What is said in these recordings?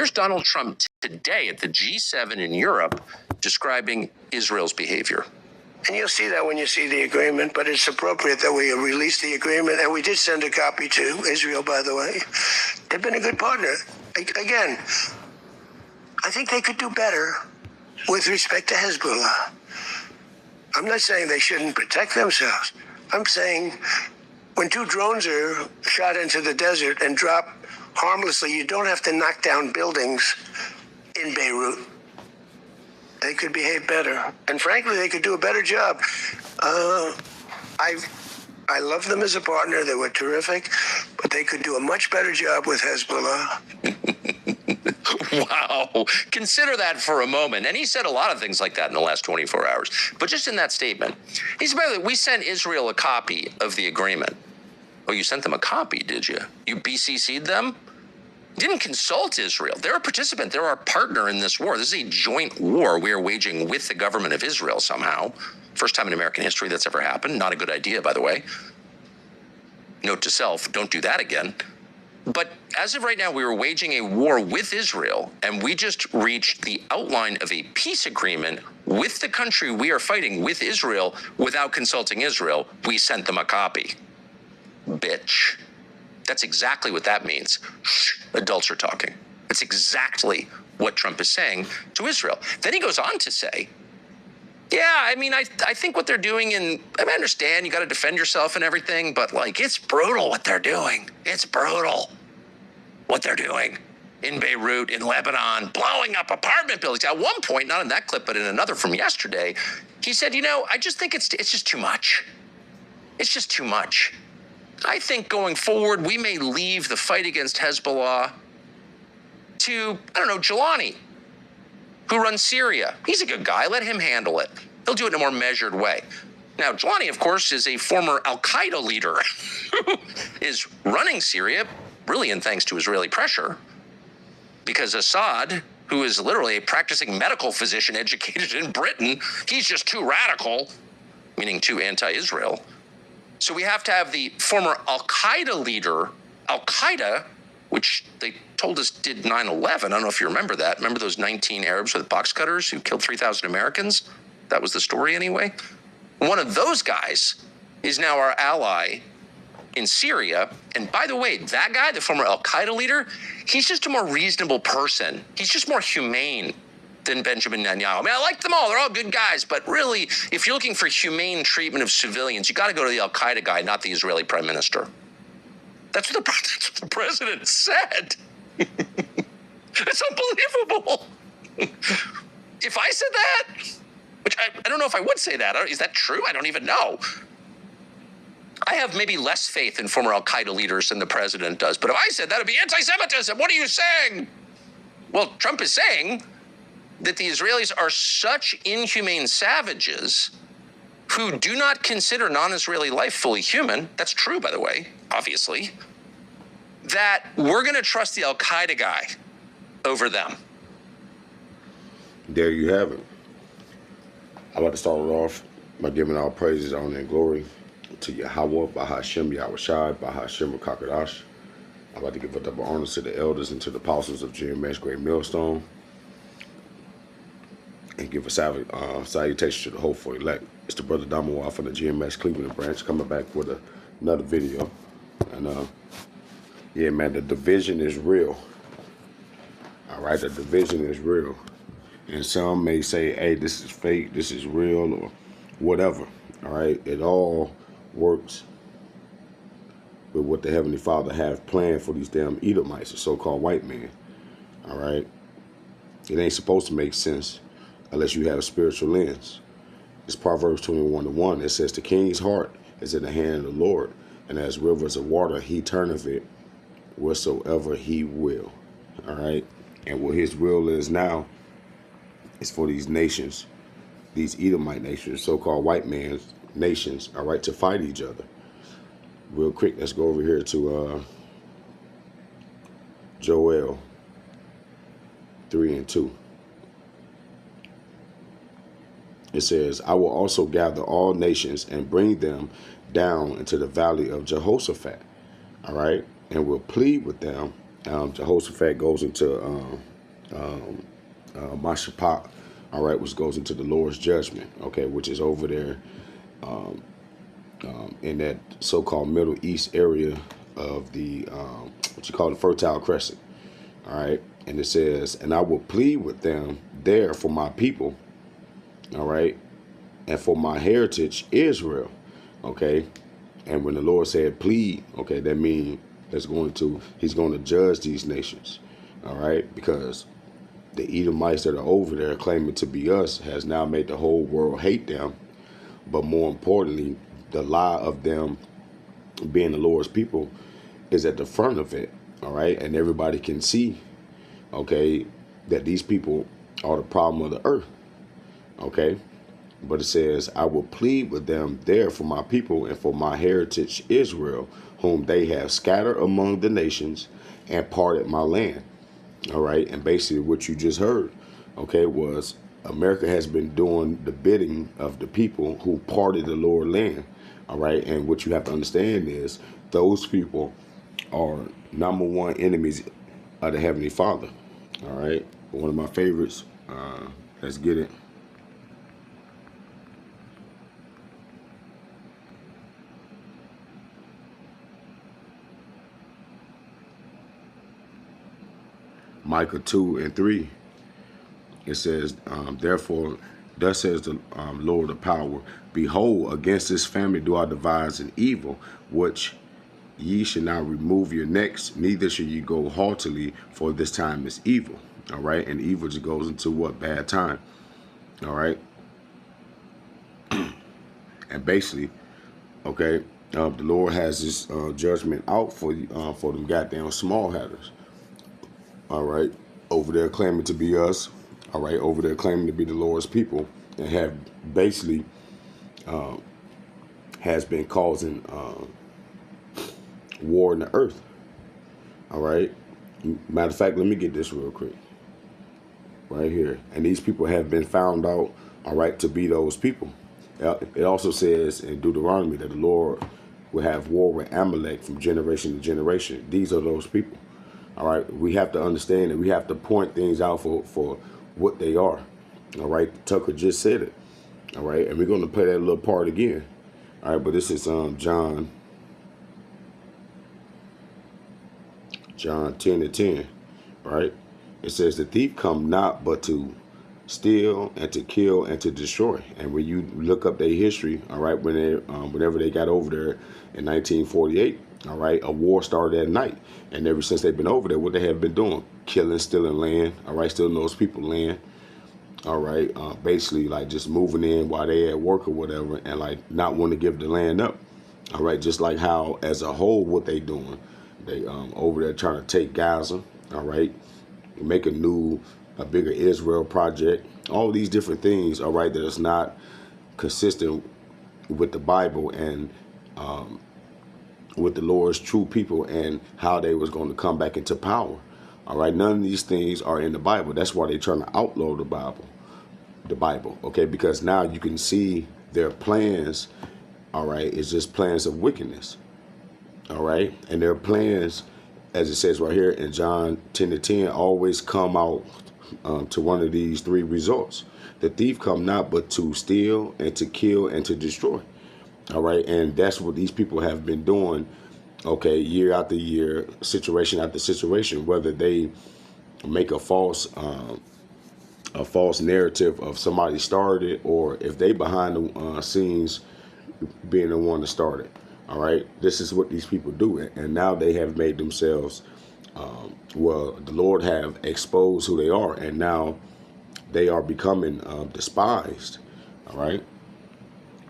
Here's Donald Trump today at the G7 in Europe describing Israel's behavior. And you'll see that when you see the agreement, but it's appropriate that we release the agreement. And we did send a copy to Israel, by the way. They've been a good partner. Again, I think they could do better with respect to Hezbollah. I'm not saying they shouldn't protect themselves. I'm saying when 2 drones are shot into the desert and drop harmlessly, you don't have to knock down buildings in Beirut. They could behave better. And frankly, they could do a better job. I love them as a partner. They were terrific, but they could do a much better job with Hezbollah. Wow. Consider that for a moment. And he said a lot of things like that in the last 24 hours. But just in that statement, he said, by the way, we sent Israel a copy of the agreement. Oh, you sent them a copy, did you? You BCC'd them? You didn't consult Israel. They're a participant. They're our partner in this war. This is a joint war we are waging with the government of Israel somehow. First time in American history that's ever happened. Not a good idea, by the way. Note to self, don't do that again. But as of right now, we were waging a war with Israel, and we just reached the outline of a peace agreement with the country we are fighting with Israel without consulting Israel. We sent them a copy. Bitch. That's exactly what that means. Shh, adults are talking. That's exactly what Trump is saying to Israel. Then he goes on to say, yeah, I mean, I think what they're doing, and I understand you got to defend yourself and everything, but like, it's brutal what they're doing. It's brutal what they're doing in Beirut, in Lebanon, blowing up apartment buildings. At one point, not in that clip, but in another from yesterday, he said, you know, I just think it's just too much. It's just too much. I think going forward, we may leave the fight against Hezbollah to, I don't know, Jelani, who runs Syria. He's a good guy. Let him handle it. He'll do it in a more measured way. Now, Jelani, of course, is a former al-Qaeda leader who is running Syria, brilliant thanks to Israeli pressure, because Assad, who is literally a practicing medical physician educated in Britain, he's just too radical, meaning too anti-Israel. So we have to have the former al-Qaeda leader, al-Qaeda, which they told us did 9/11. I don't know if you remember that. Remember those 19 Arabs with box cutters who killed 3,000 Americans? That was the story anyway. One of those guys is now our ally in Syria. And by the way, that guy, the former al-Qaeda leader, he's just a more reasonable person. He's just more humane than Benjamin Netanyahu. I mean, I like them all. They're all good guys. But really, if you're looking for humane treatment of civilians, you got to go to the al-Qaeda guy, not the Israeli prime minister. That's what the president said. It's unbelievable. If I said that, which I don't know if I would say that. Is that true? I don't even know. I have maybe less faith in former al-Qaeda leaders than the president does. But if I said that, it'd be anti-Semitism. What are you saying? Well, Trump is saying that the Israelis are such inhumane savages who do not consider non-Israeli life fully human. That's true, by the way, obviously. That we're going to trust the al-Qaeda guy over them. There you have it. I'd like to start it off by giving all praises, honor, and glory to Yahweh, Bahashem, Yahushai, Bahashem, Kakadash. I'd like to give a double honor to the elders and to the apostles of GMS Great Millstone. And give a salutation to the hopeful elect. It's the brother Damawa from the GMS Cleveland branch coming back with another video. And yeah, man, the division is real. All right, the division is real. And some may say, hey, this is fake, this is real, or whatever. All right, it all works with what the Heavenly Father have planned for these damn Edomites, the so-called white men. All right, it ain't supposed to make sense unless you have a spiritual lens. It's Proverbs 21:1. It says, the king's heart is in the hand of the Lord, and as rivers of water, he turneth it whatsoever he will. All right, and what his will is now is for these nations, these Edomite nations, so-called white man's nations, all right, to fight each other. Real quick, let's go over here to Joel 3:2. It says, I will also gather all nations and bring them down into the valley of Jehoshaphat, all right, and will plead with them Jehoshaphat goes into Mashaphat, all right, which goes into the Lord's judgment, okay, which is over there in that so-called Middle East area of the what you call the Fertile Crescent, all right. And it says, and I will plead with them there for my people, all right, and for my heritage Israel, okay. And when the Lord said plead, okay, that means he's going to judge these nations, all right, because the Edomites that are over there claiming to be us has now made the whole world hate them. But more importantly, the lie of them being the Lord's people is at the front of it, all right? And everybody can see, okay, that these people are the problem of the earth, okay? But it says, I will plead with them there for my people and for my heritage Israel, whom they have scattered among the nations and parted my land. All right. And basically what you just heard, okay, was America has been doing the bidding of the people who parted the Lord land. All right. And what you have to understand is those people are number one enemies of the Heavenly Father. All right. One of my favorites. Let's get it. Micah 2:3. It says, therefore, thus says the Lord of power, behold, against this family do I devise an evil, which ye shall not remove your necks, neither shall ye go haughtily, for this time is evil. All right. And evil just goes into what? Bad time. All right. And basically, okay, the Lord has this judgment out for them goddamn small hatters. All right. Over there claiming to be us. All right. Over there claiming to be the Lord's people and have basically has been causing war in the earth. All right. Matter of fact, let me get this real quick. Right here. And these people have been found out, all right, to be those people. It also says in Deuteronomy that the Lord will have war with Amalek from generation to generation. These are those people. All right. We have to understand that we have to point things out for what they are. All right. Tucker just said it. All right. And we're going to play that little part again. All right. But this is John 10:10. Right. It says the thief come not but to steal and to kill and to destroy. And when you look up their history, all right, when they whenever they got over there in 1948, all right, a war started at night. And ever since they've been over there, what they have been doing, killing, stealing land, all right, stealing those people land, all right, basically like just moving in while they at work or whatever, and like not wanting to give the land up. All right, just like how as a whole what they doing, they over there trying to take Gaza, all right, make a bigger Israel project, all these different things, all right, that is not consistent with the Bible and with the Lord's true people and how they was going to come back into power. All right, none of these things are in the Bible. That's why they're trying to outlaw the Bible, okay, because now you can see their plans, all right, it's just plans of wickedness, all right, and their plans, as it says right here in John 10:10, always come out to one of these three results. The thief come not but to steal and to kill and to destroy. All right. And that's what these people have been doing. Okay. Year after year, situation after situation, whether they make a false narrative of somebody started it or if they behind the scenes being the one to start it. All right. This is what these people do. And now they have made themselves well, the Lord have exposed who they are, and now they are becoming despised. All right,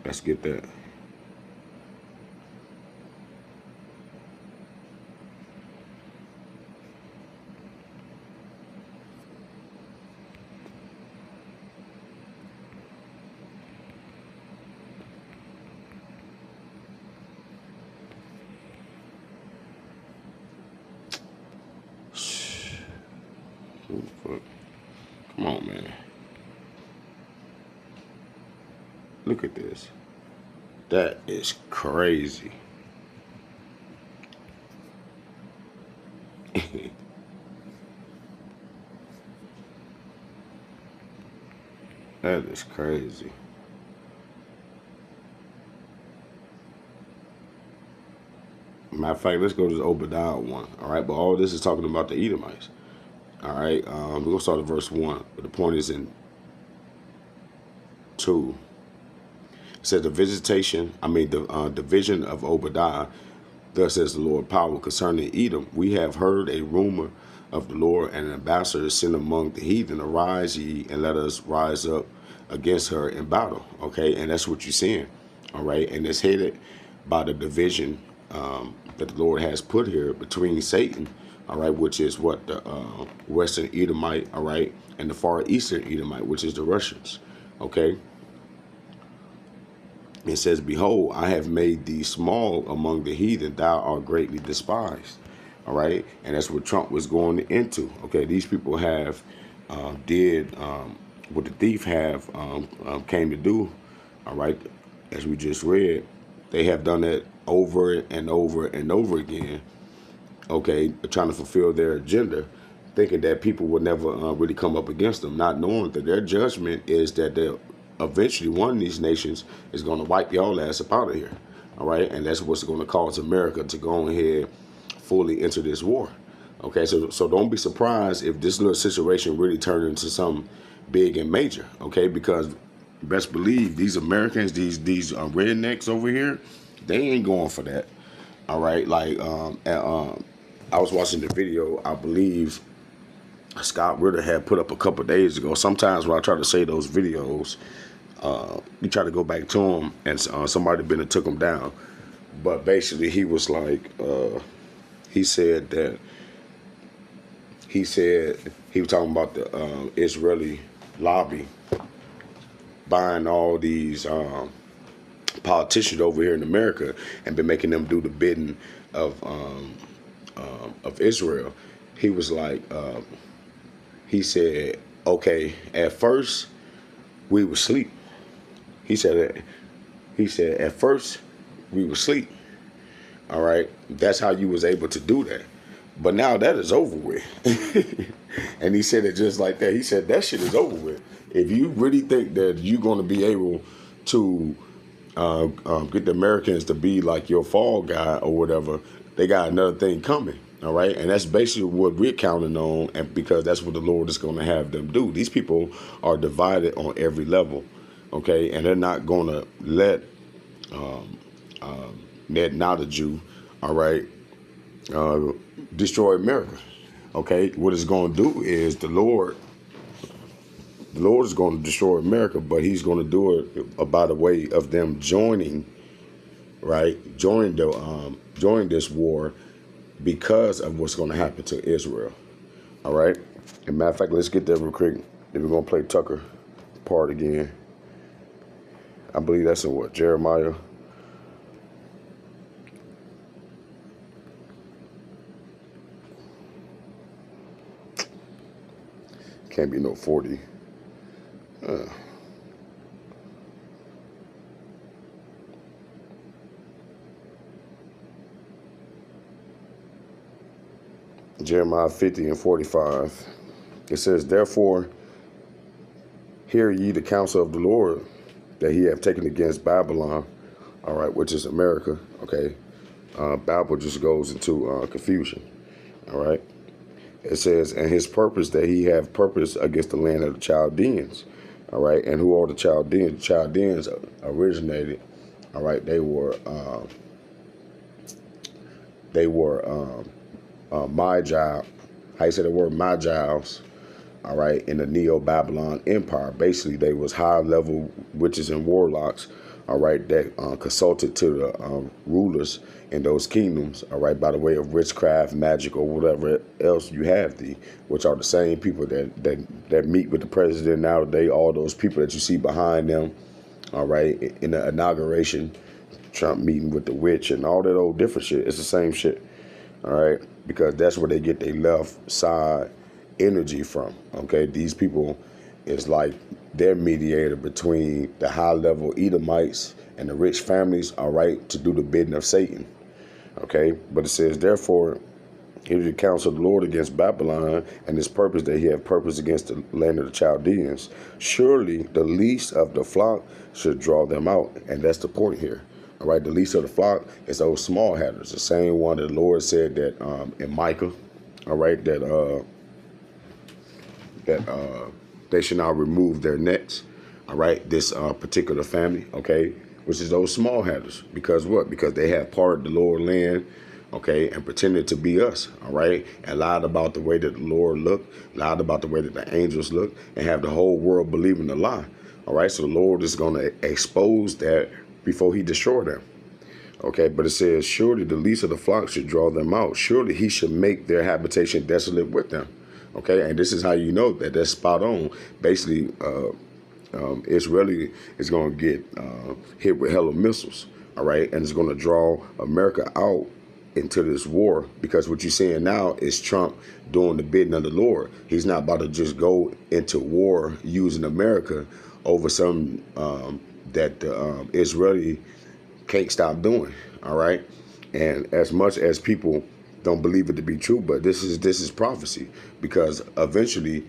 let's get that. Come on, man. Look at this. That is crazy. That is crazy. Matter of fact, let's go to the Obadiah one. All right, but all this is talking about the Edomites. All right, we're gonna start at verse 1, but the point is in 2. It says the division of Obadiah. Thus says the Lord power concerning Edom. We have heard a rumor of the Lord, and an ambassador is sent among the heathen. Arise ye, and let us rise up against her in battle. Okay, and that's what you're seeing. All right, and it's headed by the division that the Lord has put here between Satan, all right, which is what the Western Edomite, all right, and the Far Eastern Edomite, which is the Russians. Okay. It says, behold, I have made thee small among the heathen, thou art greatly despised. All right. And that's what Trump was going into. Okay. These people have did what the thief have came to do. All right. As we just read, they have done that over and over and over again. Okay. Trying to fulfill their agenda, thinking that people would never really come up against them, not knowing that their judgment is that they'll eventually one of these nations is going to wipe y'all ass up out of here. All right. And that's what's going to cause America to go ahead fully into this war. Okay. So don't be surprised if this little situation really turned into something big and major. Okay. Because best believe these Americans, these rednecks over here, they ain't going for that. All right. Like I was watching the video, I believe Scott Ritter had put up a couple of days ago. Sometimes when I try to say those videos, you try to go back to him, and somebody been and took him down. But basically, he was like, he said he was talking about the Israeli lobby buying all these politicians over here in America and been making them do the bidding of Israel. He was like, he said, okay, at first we were asleep. He said at first we were asleep. All right, that's how you was able to do that. But now that is over with. And he said it just like that. He said that shit is over with. If you really think that you're going to be able to get the Americans to be like your fall guy or whatever, they got another thing coming. All right. And that's basically what we're counting on. And because that's what the Lord is going to have them do. These people are divided on every level. OK, and they're not going to let not a Jew. All right. Destroy America. OK, what it's going to do is the Lord is going to destroy America, but he's going to do it by the way of them joining. Right. Join this war because of what's going to happen to Israel. All right. As a matter of fact, let's get there real quick. Then we're going to play Tucker part again. I believe that's in what? Jeremiah. Can't be no 40. Jeremiah 50 and 45. It says, therefore, hear ye the counsel of the Lord that he have taken against Babylon, all right, which is America, okay? Babel just goes into confusion, all right? It says, and his purpose that he have purpose against the land of the Chaldeans, all right? And who are the Chaldeans? The Chaldeans originated, all right? They were Magi, how you say the word Magi's, all right, in the Neo-Babylon Empire. Basically, they was high-level witches and warlocks, all right, that consulted to the rulers in those kingdoms, all right, by the way of witchcraft, magic, or whatever else you have, which are the same people that meet with the president nowadays, all those people that you see behind them, all right, in the inauguration, Trump meeting with the witch and all that old different shit. It's the same shit, all right, because that's where they get their left side energy from. Okay, these people is like their mediator between the high-level Edomites and the rich families, all right, to do the bidding of Satan. Okay, but it says, therefore, Here's the counsel of the Lord against Babylon and his purpose that he had purpose against the land of the Chaldeans. Surely the least of the flock should draw them out. And that's the point here. All right, the least of the flock is those small hatters. The same one that the Lord said that in Micah, all right, that they should not remove their nets. All right, this particular family, okay, which is those small hatters. Because what? Because they have parted the Lord land, okay, and pretended to be us, all right, and lied about the way that the Lord looked, lied about the way that the angels look, and have the whole world believing the lie, all right. So the Lord is going to expose that before he destroy them, okay. But it says, surely the least of the flock should draw them out. Surely he should make their habitation desolate with them, okay. And this is how you know that that's spot on. Basically, Israeli is going to get hit with hella missiles, all right, and it's going to draw America out into this war, because what you're seeing now is Trump doing the bidding of the Lord. He's not about to just go into war using America over something that Israeli can't stop doing, all right. And as much as people don't believe it to be true, but this is prophecy, because eventually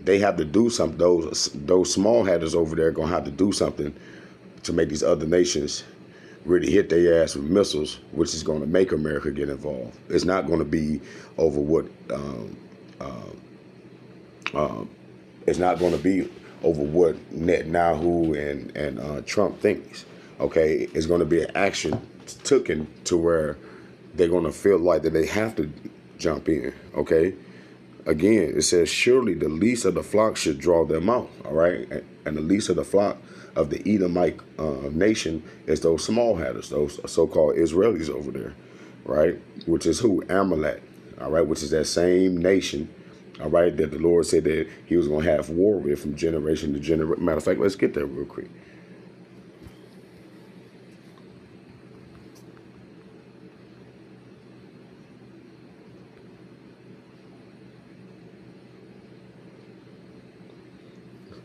they have to do something. Those small hatters over there are gonna have to do something to make these other nations really hit their ass with missiles, which is going to make America get involved. It's not going to be over what it's not going to be over what Netanyahu and Trump thinks. Okay, it's going to be an action taken to where they're going to feel like that they have to jump in. Okay. Again, it says, surely the least of the flock should draw them out, all right? And the least of the flock of the Edomite nation is those small hatters, those so-called Israelis over there, right? Which is who? Amalek, all right? Which is that same nation, all right, that the Lord said that he was going to have war with from generation to generation. Matter of fact, let's get there real quick.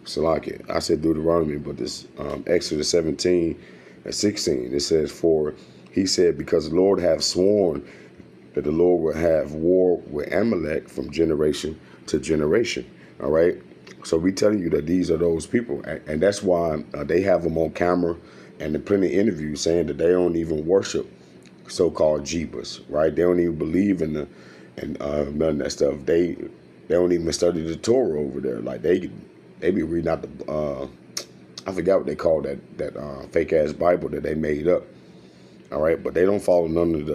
Salaki, I said Deuteronomy, but this Exodus 17 and 16, it says, for he said, because the Lord hath sworn that the Lord will have war with Amalek from generation to generation. All right. So we telling you that these are those people. And that's why they have them on camera and in plenty of interviews saying that they don't even worship so-called Jeebus, right? They don't even believe in none of that stuff. They don't even study the Torah over there. Like they be reading out the, I forgot what they call that fake ass Bible that they made up. All right, but they don't follow none of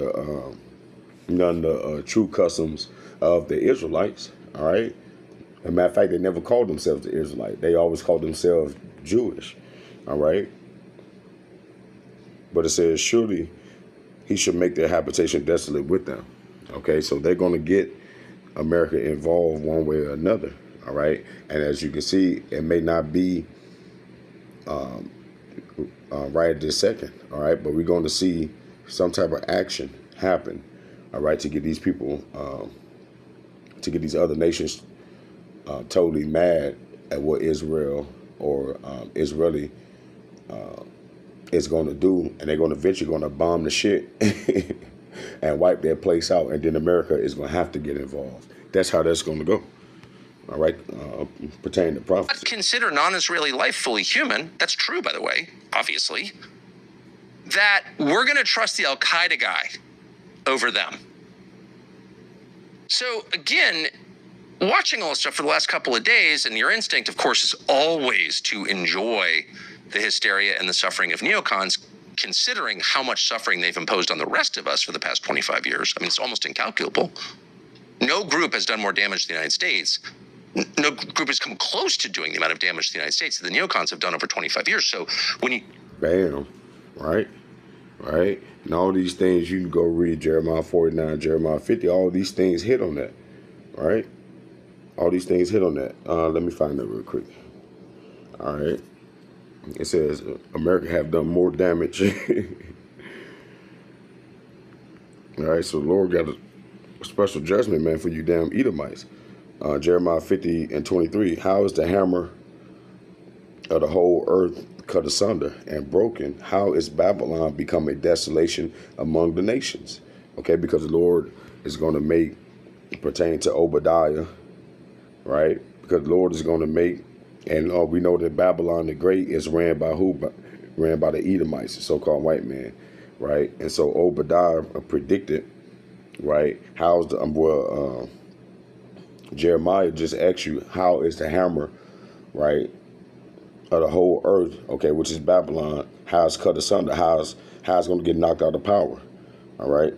the true customs of the Israelites. All right, as a matter of fact, they never called themselves the Israelite. They always called themselves Jewish. All right, but it says, surely he should make their habitation desolate with them. Okay, so they're going to get America involved one way or another. All right, and as you can see, it may not be right at this second. All right, but we're going to see some type of action happen. All right, to get these people, to get these other nations totally mad at what Israel or Israeli is going to do, and they're going to eventually going to bomb the shit and wipe their place out, and then America is going to have to get involved. That's how that's going to go. All right, pertaining to prophecy. Consider non-Israeli life fully human. That's true, by the way, obviously. That we're going to trust the Al-Qaeda guy over them. So, again, watching all this stuff for the last couple of days, and your instinct, of course, is always to enjoy the hysteria and the suffering of neocons, considering how much suffering they've imposed on the rest of us for the past 25 years. I mean, it's almost incalculable. No group has done more damage to the United States. No group has come close to doing the amount of damage to the United States that the neocons have done over 25 years. So when you... Bam. Right? Right? And all these things, you can go read Jeremiah 49, Jeremiah 50. All these things hit on that. Right? All these things hit on that. Let me find that real quick. All right. It says, America have done more damage. All right, so the Lord got a special judgment, man, for you damn Edomites. Jeremiah 50 and 23. How is the hammer of the whole earth cut asunder and broken? How is Babylon become a desolation among the nations? Okay, because the Lord is going to make pertaining to Obadiah, right? Because the Lord is going to make, and we know that Babylon the Great is ran by who? Ran by the Edomites, the so-called white man, right? And so Obadiah predicted, right? How's the Jeremiah just asked you, how is the hammer, right, of the whole earth, okay, which is Babylon, how it's cut asunder, how it's going to get knocked out of power, all right?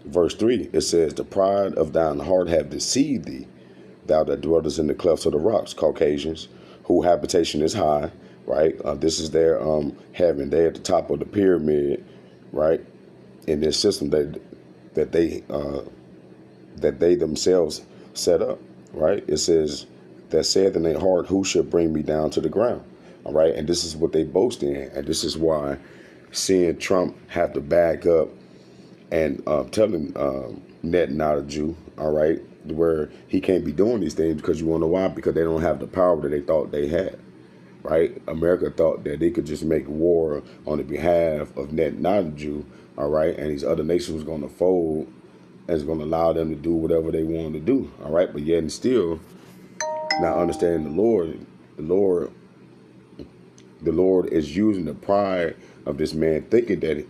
Verse 3, it says, the pride of thine heart have deceived thee, thou that dwellest in the clefts of the rocks, Caucasians, whose habitation is high, right? This is their heaven. They're at the top of the pyramid, right? In this system that they themselves set up, right? It says, that saith in their heart, who shall bring me down to the ground? All right, and this is what they boast in, and this is why seeing Trump have to back up and telling Netanyahu, all right, where he can't be doing these things, because you want to know why? Because they don't have the power that they thought they had, right? America thought that they could just make war on the behalf of Netanyahu, all right, and these other nations was going to fold and it's going to allow them to do whatever they want to do, all right? But yet and still, not understanding the Lord is using the pride of this man, thinking that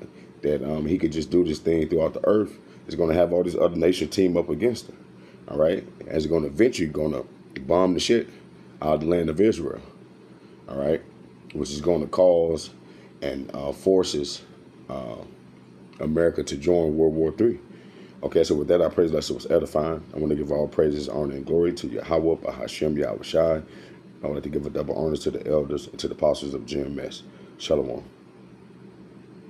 he could just do this thing throughout the earth. Is going to have all these other nations team up against him, all right? As going to eventually going to bomb the shit out of the land of Israel, all right? Which is going to cause and forces America to join World War III. Okay, so with that, I praise that it was edifying. I want to give all praises, honor, and glory to Yahweh, Bahashem, Yahweh Shai. I want to give a double honor to the elders and to the apostles of GMS. Shalom.